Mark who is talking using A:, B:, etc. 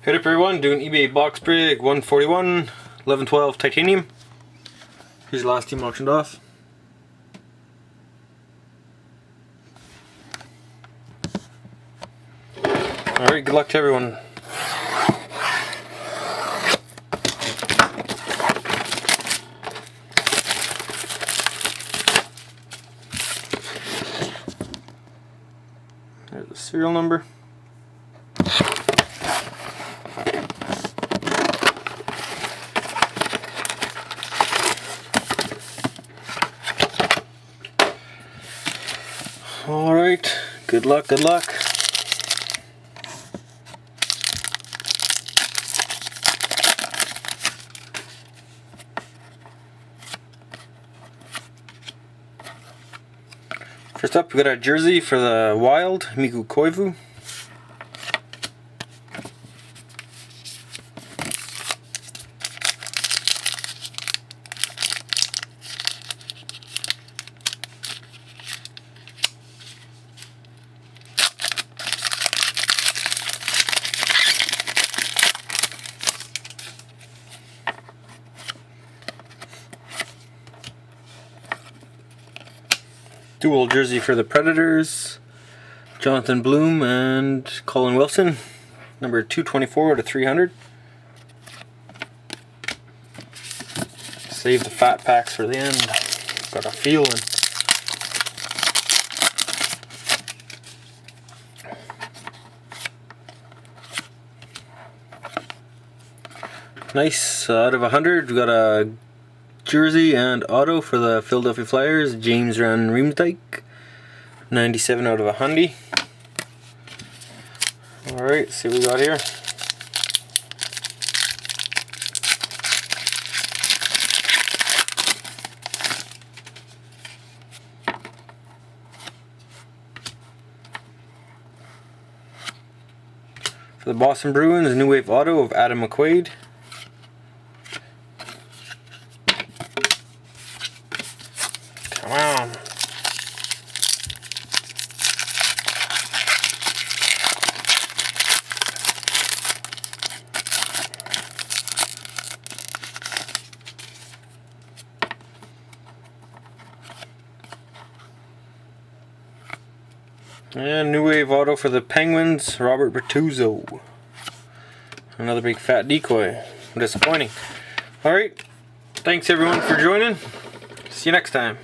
A: Hit up everyone, doing eBay box break 141, 1112 titanium. Here's the last team auctioned off. Alright, good luck to everyone. There's the serial number. Alright, good luck, good luck. First up, we got a jersey for the Wild, Mikko Koivu. Dual jersey for the Predators, Jonathan Bloom and Colin Wilson, number 224 to 300. Save the fat packs for the end. Got a feeling. Nice, out of 100, we got a jersey and auto for the Philadelphia Flyers, James Van Riemsdyk, 97 out of 100. Alright, see what we got here. For the Boston Bruins, New Wave auto of Adam McQuaid. Come on. And New Wave auto for the Penguins, Robert Bertuzzo. Another big fat decoy. Disappointing. Alright, thanks everyone for joining. See you next time.